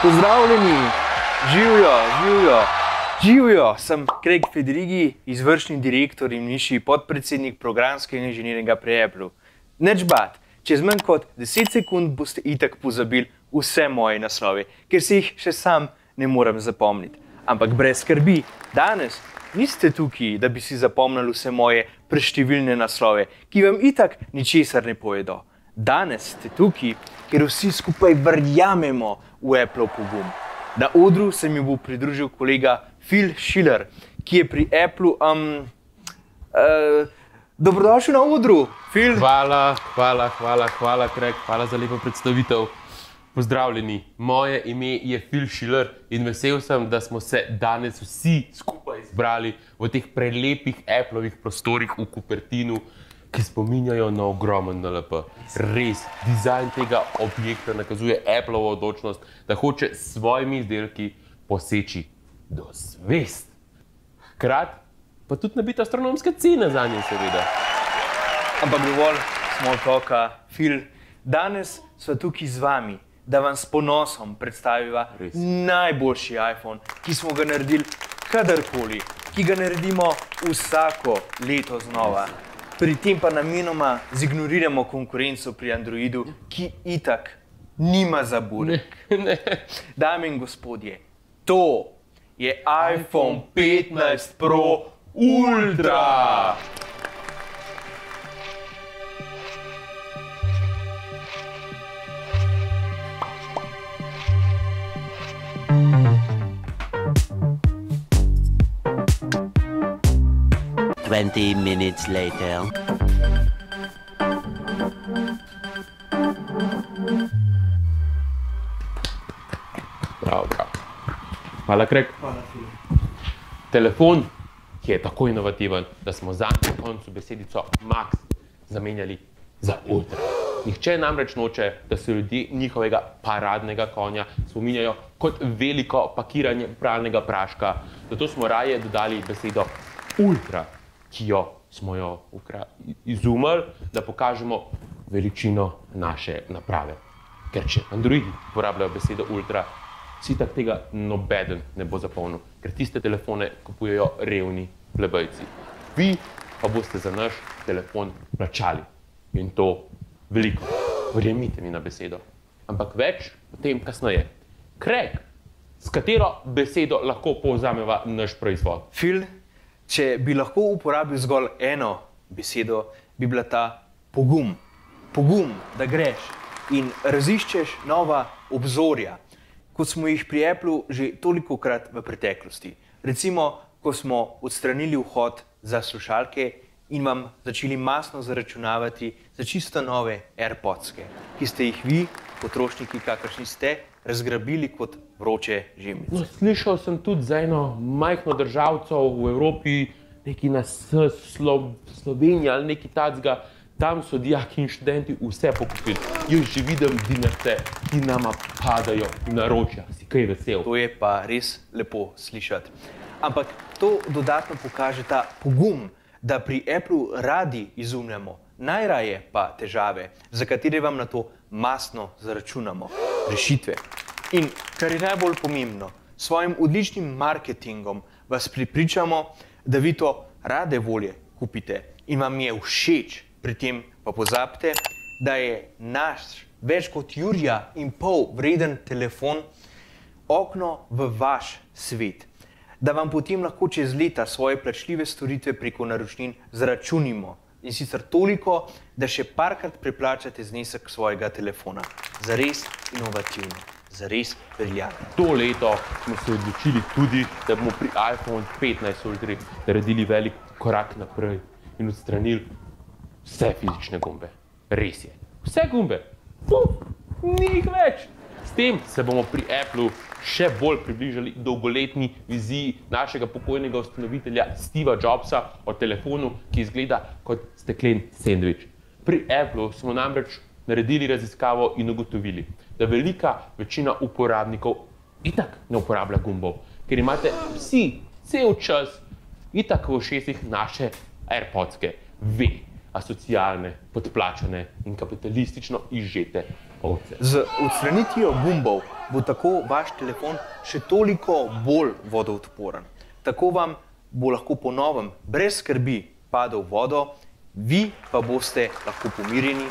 Pozdravljeni, živijo, sem Craig Federighi, izvršni direktor in višji podpredsednik programskega inženiringa pri Applu. Nič bat, čez manj kot 10 sekund boste itak pozabili vse moje naslove, ker se jih še sam ne morem zapomniti. Ampak brez skrbi, danes niste tukaj, da bi si zapomnili vse moje preštevilne naslove, ki vam itak ničesar ne povedo. Danes ste tukaj, ker vsi skupaj verjamemo v Apple pogum. Na odru se mi bo pridružil kolega Phil Schiller, ki je pri Applu... Dobrodošli na odru, Phil. Hvala, Craig, hvala za lepo predstavitev. Pozdravljeni, moje ime je Phil Schiller in vesel sem, da smo se danes vsi skupaj zbrali v teh prelepih Applovih prostorih v Cupertinu, ki spominjajo na ogromen NLP. Res, dizajn tega objekta nakazuje Applovo odločnost, da hoče s svojimi izdelki poseči do zvest. Hkrati pa tudi nabiti astronomske cene zanje, seveda. Ampak dovolj small talka, Phil. Danes sva tukaj z vami, da vam s ponosom predstaviva najboljši iPhone, ki smo ga naredili kadarkoli, ki ga naredimo vsako leto znova. Pri tem pa namenoma zignoriramo konkurenco pri Androidu, ki itak nima zaburek. Dame in gospodje, to je iPhone 15 Pro Ultra! Twenty minutes later. Prav. Hvala, Craig. Hvala, Phil. Telefon, ki je tako inovativen, da smo zanj na koncu besedico Max zamenjali za Ultra. Nihče namreč noče, da se ljudje njihovega paradnega konja spominjajo kot veliko pakiranje pralnega praška. Zato smo raje dodali besedo Ultra, ki smo jo izumili, da pokažemo veličino naše naprave. Ker če Androidi uporabljajo besedo Ultra, si tak tega nobeden ne bo zapomnil, ker tiste telefone kupujejo revni plebejci. Vi pa boste za naš telefon plačali. In to veliko. Verjemite mi na besedo. Ampak več potem kasneje. Craig, s katero besedo lahko povzameva naš proizvod? Phil, če bi lahko uporabil zgolj eno besedo, bi bila ta pogum. Pogum, da greš in raziščeš nova obzorja, kot smo jih pri Applu že tolikokrat v preteklosti. Recimo, ko smo odstranili vhod za slušalke in vam začeli masno zaračunavati za čisto nove AirPodske, ki ste jih vi, potrošniki, kakršni ste, razgrabili kot vroče žemljice. No, slišal sem tudi za eno majhno državco v Evropi, neki na Sloveniji ali neki tacga, tam so dijaki in študenti vse pokupili. Jaz že vidim dinarce, ki nama padajo v naročja. Si kaj vesel? To je pa res lepo slišati. Ampak to dodatno pokaže ta pogum, da pri Applu radi izumljamo, najraje pa težave, za katere vam na to masno zaračunamo rešitve. In kar je najbolj pomembno, s svojim odličnim marketingom vas prepričamo, da vi to rade volje kupite in vam je všeč. Pri tem pa pozabite, da je naš več kot jurja in pol vreden telefon okno v vaš svet. Da vam potem lahko čez leta svoje plačljive storitve preko naročnin zaračunimo. In sicer toliko, da še parkrat preplačate znesek svojega telefona. Zares inovativno, zares briljantno. To leto smo se odločili tudi, da bomo pri iPhone 15 Ultra naredili velik korak naprej in odstranili vse fizične gumbe. Res je. Vse gumbe. Ni jih več. S tem se bomo pri Applu še bolj približali dolgoletni viziji našega pokojnega ustanovitelja Steva Jobsa o telefonu, ki izgleda kot steklen sendvič. Pri Applu smo namreč naredili raziskavo in ugotovili, da velika večina uporabnikov itak ne uporablja gumbov, ker imate vsi cel čas itak v ušesih naše AirPodske, asocialne, podplačane in kapitalistično izžete ovce. Z odstranitvijo gumbov bo tako vaš telefon še toliko bolj vodoodporen. Tako vam bo lahko po novem brez skrbi padel v vodo, vi pa boste lahko pomirjeni,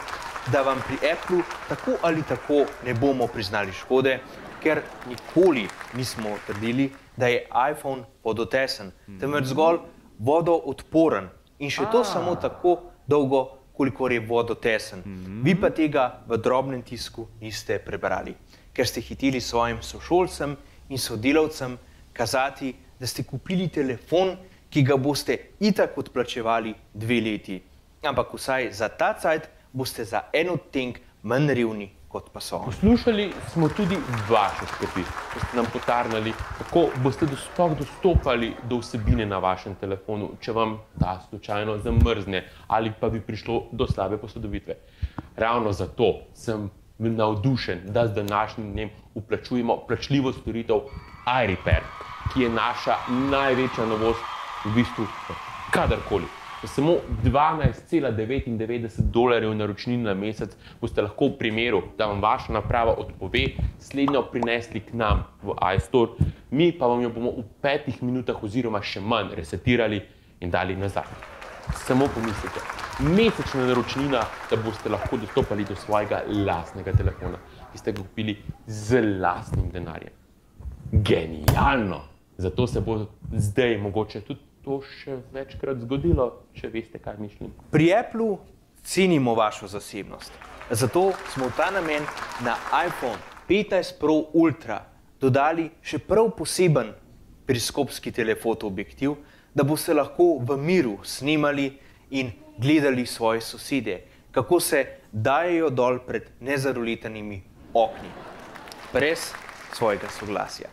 da vam pri Applu tako ali tako ne bomo priznali škode, ker nikoli nismo trdili, da je iPhone vodotesen, temveč zgolj vodoodporen in še to samo tako dolgo, kolikor je vodotesen. Vi pa tega v drobnem tisku niste prebrali, ker ste hiteli svojim sošolcem in sodelavcem kazati, da ste kupili telefon, ki ga boste itak odplačevali 2 leti. Ampak vsaj za ta cajt boste za en odtenk manj revni, kot pa so. Poslušali smo tudi vaše skrbi, ko ste nam potarnali, kako boste dostopali do vsebine na vašem telefonu, če vam ta slučajno zamrzne ali pa bi prišlo do slabe posodobitve. Ravno zato sem navdušen, da z današnjim dnem vplačujemo plačljivo storitev iRepair, ki je naša največja novost v bistvu kadarkoli. Za samo $12,99 naročnine na mesec boste lahko v primeru, da vam vaša naprava odpove, slednjo prinesli k nam v iStore, mi pa vam jo bomo v 5 minutah oziroma še manj resetirali in dali nazaj. Samo pomislite, mesečna naročnina, da boste lahko dostopali do svojega lastnega telefona, ki ste ga kupili z lastnim denarjem. Genialno! Zato se bo zdaj mogoče tudi to še večkrat zgodilo, če veste, kaj mislim. Pri Applu cenimo vašo zasebnost. Zato smo v ta namen na iPhone 15 Pro Ultra dodali še prav poseben periskopski telefotoobjektiv, da boste lahko v miru snemali in gledali svoje sosede, kako se dajejo dol pred nezaroletanimi okni, brez svojega soglasja.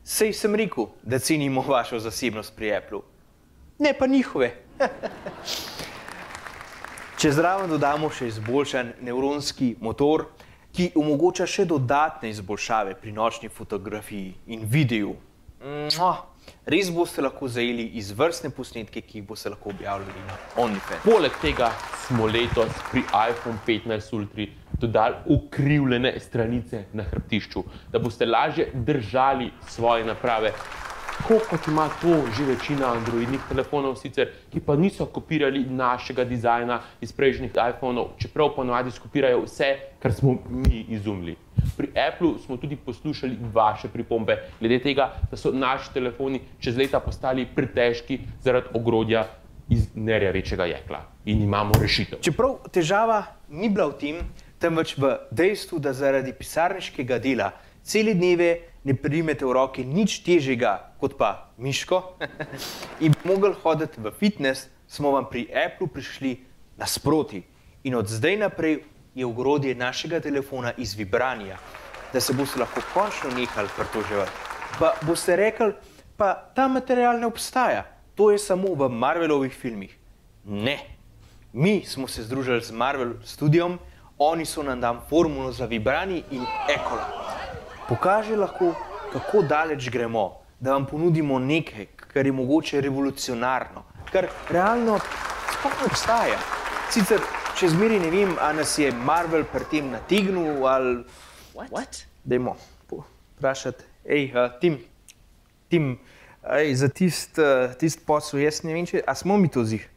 Sej sem rekel, da cenimo vašo zasebnost pri Applu. Ne pa njihove. Če zraven dodamo še izboljšan nevronski motor, ki omogoča še dodatne izboljšave pri nočni fotografiji in videu, res boste lahko zajeli izvrstne posnetke, ki jih boste lahko objavljali na OnlyFans. Poleg tega smo letos pri iPhone 15 Ultra dodali ukrivljene stranice na hrbtišču, da boste lažje držali svoje naprave, kot ima to že večina androidnih telefonov sicer, ki pa niso kopirali našega dizajna iz prejšnjih iPhonov, čeprav ponavadi skopirajo vse, kar smo mi izumili. Pri Applu smo tudi poslušali vaše pripombe glede tega, da so naši telefoni čez leta postali pretežki zaradi ogrodja iz nerjavečega jekla. In imamo rešitev. Čeprav težava ni bila v tem, temveč v dejstvu, da zaradi pisarniškega dela cele dneve ne primete v roke nič težjega kot pa miško in bi mogli hoditi v fitness, smo vam pri Applu prišli nasproti. In od zdaj naprej je ogrodje našega telefona iz vibranija, da se boste lahko končno nehali pritoževati. Pa boste rekli, pa ta material ne obstaja, to je samo v Marvelovih filmih. Ne, mi smo se združili z Marvel Studiom, oni so nam dali formulo za vibrani in ekola. Pokaže lahko, kako daleč gremo, da vam ponudimo nekaj, kar je mogoče revolucionarno, kar realno sploh ne obstaja. Sicer, če zmeri ne vem, a nas je Marvel pri tem nategnil ali... What? Dajmo vprašati. Tim, za tist posel, jaz ne vem, a smo mi to zih?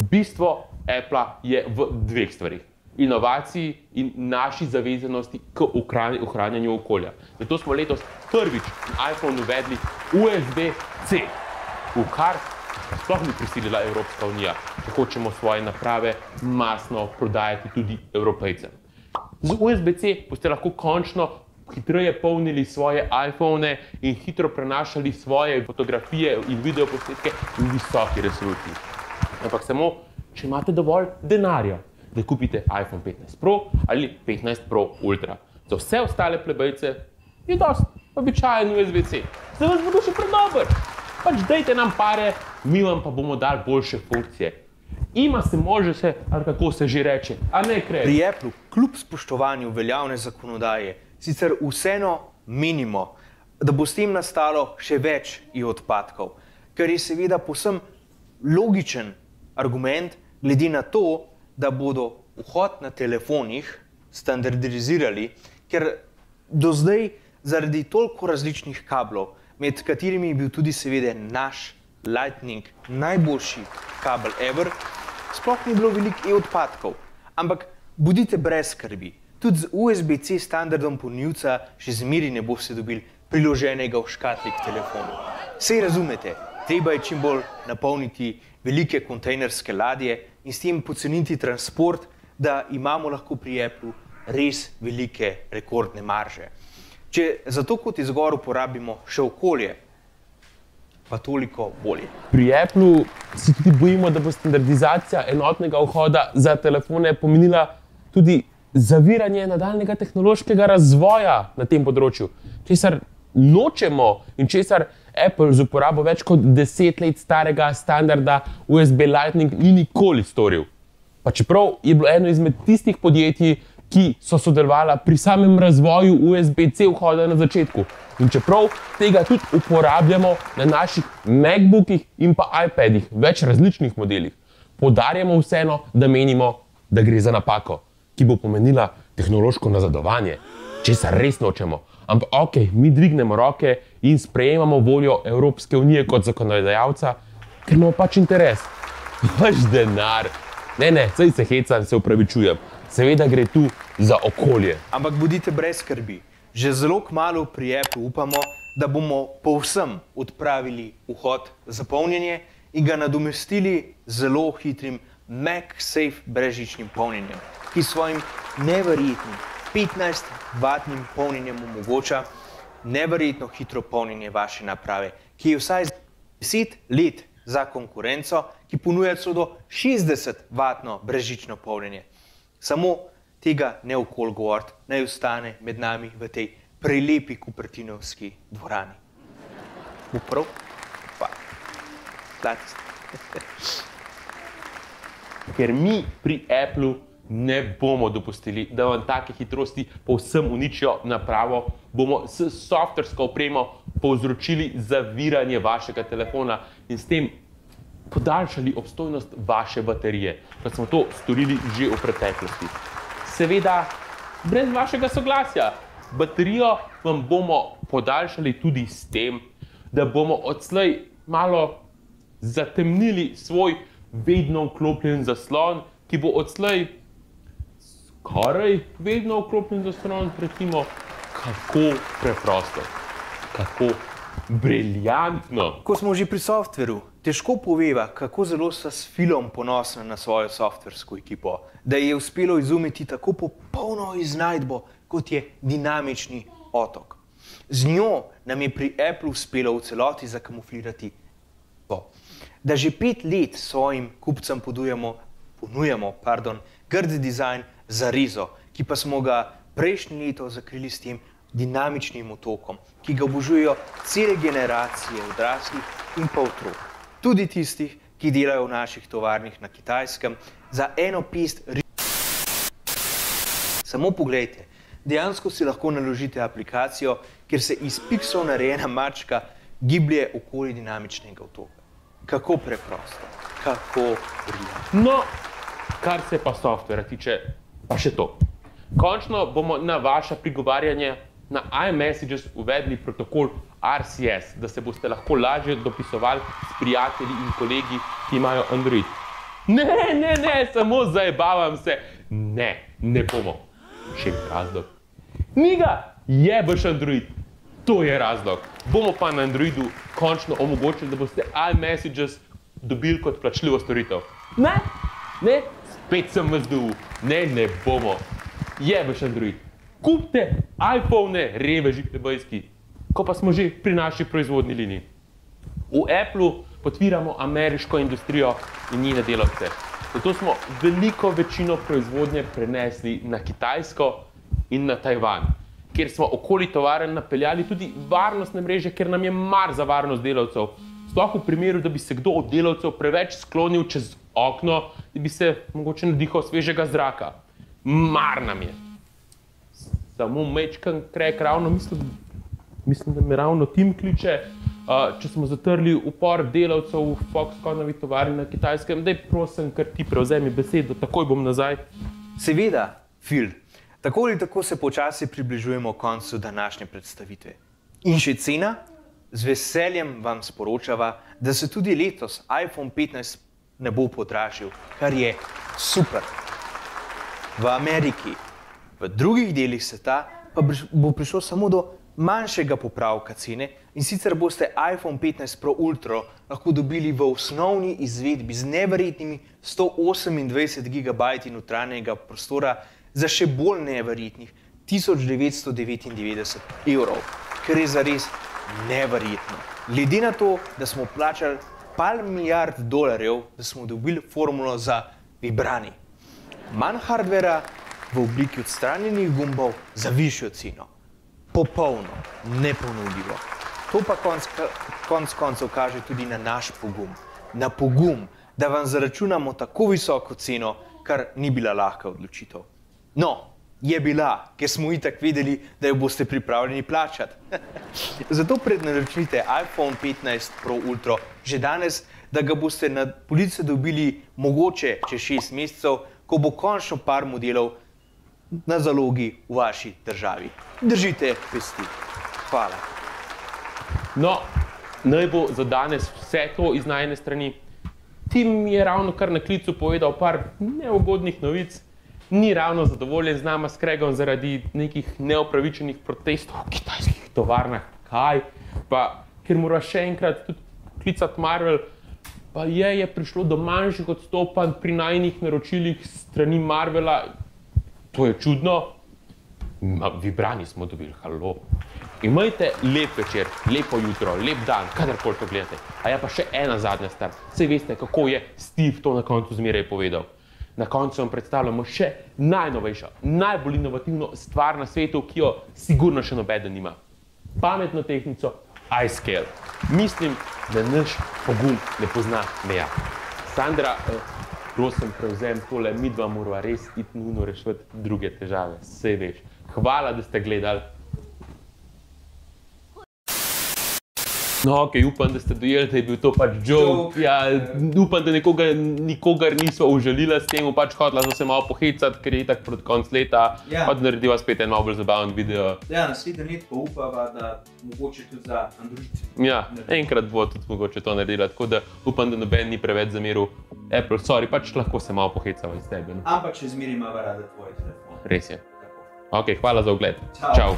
Bistvo Appla je v 2 stvarih. Inovaciji in naši zavezanosti k ohranjanju okolja. Zato smo letos prvič na iPhone uvedli USB-C, v kar sploh ni prisilila Evropska unija, če hočemo svoje naprave masno prodajati tudi Evropejcem. Z USB-C boste lahko končno hitreje polnili svoje iPhone in hitro prenašali svoje fotografije in videoposnetke v visoki resoluciji. Ampak samo, če imate dovolj denarja, da kupite iPhone 15 Pro ali 15 Pro Ultra. Za vse ostale plebejce je dost običajen USB-C. Za vas bo to še predober. Pač dajte nam pare, mi vam pa bomo dali boljše funkcije. Ima se, može se, ali kako se že reče, a ne kredi. Pri Applu, kljub spoštovanju veljavne zakonodaje, sicer vseeno menimo, da bo s tem nastalo še več odpadkov, kar je seveda povsem logičen argument glede na to, da bodo vhod na telefonih standardizirali ker do zdaj zaradi toliko različnih kablov, med katerimi je bil tudi seveda naš Lightning najboljši kabel ever, sploh ni bilo veliko e-odpadkov. Ampak bodite brez skrbi, tudi z USB-C standardom ponudca še zmeri ne boste dobili priloženega v škatli k telefonu. Sej razumete, treba je čim bolj napolniti velike kontejnerske ladje in s tem poceniti transport, da imamo lahko pri Applu res velike rekordne marže. Če zato kot izgor uporabimo še okolje, pa toliko bolje. Pri Applu se tudi bojimo, da bo standardizacija enotnega vhoda za telefone pomenila tudi zaviranje nadaljnjega tehnološkega razvoja na tem področju, česar nočemo in česar Apple z uporabo več kot 10 let starega standarda USB Lightning ni nikoli storil. Pa čeprav je bilo eno izmed tistih podjetij, ki so sodelovala pri samem razvoju USB-C vhoda na začetku. In čeprav tega tudi uporabljamo na naših MacBookih in pa iPadih, več različnih modelih, poudarjamo vseeno, da menimo, da gre za napako, ki bo pomenila tehnološko nazadovanje, česar res nočemo. Ampak okej, mi dvignemo roke in sprejemamo voljo Evropske unije kot zakonodajalca, ker imamo pač interes. Vaš denar. Ne, saj se hecam, se upravičujem. Seveda gre tu za okolje. Ampak bodite brez skrbi. Že zelo kmalu pri Apple upamo, da bomo povsem odpravili vhod za polnjenje in ga nadomestili zelo hitrim MagSafe brezžičnim polnjenjem, ki s svojim neverjetnim 15-vatnim polnjenjem omogoča neverjetno hitro polnjenje vaše naprave, ki je vsaj 10 let za konkurenco, ki ponuja celo do 60-vatno brezžično polnjenje. Samo tega ne okol govoriti, naj ostane med nami v tej prelepi Cupertinovski dvorani. Prav? Pa. Ker mi pri Applu ne bomo dopustili, da vam take hitrosti povsem uničijo napravo, bomo s softversko opremo povzročili zaviranje vašega telefona in s tem podaljšali obstojnost vaše baterije, kot smo to storili že v preteklosti. Seveda, brez vašega soglasja. Baterijo vam bomo podaljšali tudi s tem, da bomo odslej malo zatemnili svoj vedno vklopljen zaslon, ki bo odslej skoraj vedno vklopljen zaslon, recimo, kako preprosto, kako briljantno. Ko smo že pri softveru, težko poveva, kako zelo sta s Philom ponosna na svojo softversko ekipo, da je uspelo izumiti tako popolno iznajdbo, kot je dinamični otok. Z njo nam je pri Applu uspelo v celoti zakamuflirati to, da že 5 let svojim kupcem ponujamo grd dizajn za rizo, ki pa smo ga prejšnje leto zakrili s tem dinamičnim otokom, ki ga obožujejo cele generacije odraslih in pa otrok. Tudi tistih, ki delajo v naših tovarnih na Kitajskem, za eno pest samo poglejte, dejansko si lahko naložite aplikacijo, kjer se iz piksov narejena mačka giblje okoli dinamičnega otoka. Kako preprosto, kako briljantno. No, kar se pa softvera tiče, pa še to. Končno bomo na vaša prigovarjanja na iMessages uvedli protokol RCS, da se boste lahko lažje dopisovali s prijatelji in kolegi, ki imajo Android. Ne, samo zajebavam se. Ne bomo. Še en razlog. Njega jebeš Android. To je razlog. Bomo pa na Androidu končno omogočili, da boste iMessages dobili kot plačljivo storitev. Ne, spet sem vas dal. Ne bomo. Jebeš Android. Kupite iPhone, reveži plebejski. Ko pa smo že pri naši proizvodni liniji. V Applu podpiramo ameriško industrijo in njene delavce. Zato smo veliko večino proizvodnje prenesli na Kitajsko in na Tajvan, kjer smo okoli tovarn napeljali tudi varnostne mreže, ker nam je mar za varnost delavcev. Sploh v primeru, da bi se kdo od delavcev preveč sklonil čez okno, da bi se mogoče nadihal svežega zraka. Mar nam je. Samo mečkan krek ravno, mislim, da me ravno Tim kliče, če smo zatrli upor delavcev v Foxconnovi tovarni na Kitajskem, daj prosim, kar ti prevzemi besedo, takoj bom nazaj. Seveda, Phil, Tako ali tako se počasi približujemo koncu današnje predstavitve. In še cena, z veseljem vam sporočava, da se tudi letos iPhone 15 ne bo podražil, kar je super. V Ameriki, v drugih delih sveta pa bo prišlo samo do manjšega popravka cene in sicer boste iPhone 15 Pro Ultra lahko dobili v osnovni izvedbi z neverjetnimi 128 GB notranjega prostora za še bolj neverjetnih 1999 evrov, kar je zares neverjetno. Glede na to, da smo plačali pol milijard dolarjev, da smo dobili formulo za Vibrani. Manj hardvera v obliki odstranjenih gumbov za višjo ceno. Popolno neponudljivo. To pa konec koncev kaže tudi na naš pogum. Na pogum, da vam zaračunamo tako visoko ceno, kar ni bila lahka odločitev. No, je bila, ker smo itak vedeli, da jo boste pripravljeni plačati. Zato prednaročite iPhone 15 Pro Ultra že danes, da ga boste na police dobili mogoče čez 6 mesecev, ko bo končno par modelov na zalogi v vaši državi. Držite pesti. Hvala. No, naj bo za danes vse to iz najine strani. Tim je ravno kar na klicu povedal par neugodnih novic. Ni ravno zadovoljen z nama s Craigom zaradi nekih neopravičenih protestov v kitajskih tovarnah. Kaj? Pa, ker mora še enkrat tudi klicati Marvel, pa je prišlo do manjših odstopanj pri najinih naročilih strani Marvela. To je čudno. Vibrani smo dobili, halo. Imajte lep večer, lepo jutro, lep dan, kadarkoli to gledate. A ja pa še ena zadnja stvar. Saj veste, kako je Steve to na koncu zmeraj povedal. Na koncu vam predstavljamo še najnovejšo, najbolj inovativno stvar na svetu, ki jo sigurno še nobeden nima. Pametno tehtnico iScale. Mislim, da naš pogum ne pozna meja. Sandra, prosim, prevzem tole, midva morava res iti nujno rešiti druge težave, saj veš. Hvala, da ste gledali. No, ok, upam, da ste dojeli, da je bil to pač joke. Ja, upam, da nikogar nisva užalila s tem, pač hotela sem se malo pohecati, ker je itak proti konc leta. Od narediva spet en malo bolj zabaven video. Ja, naslednji let pa upava, da mogoče tudi za Android. Ja, enkrat bo tudi mogoče to naredila, tako da upam, da noben ni preveč zameril Apple. Sorry, pač lahko se malo pohecava iz tebe. Ampak še zmeraj imava rada tvoj telefon. Res je. Ok, hvala za ogled. Čau.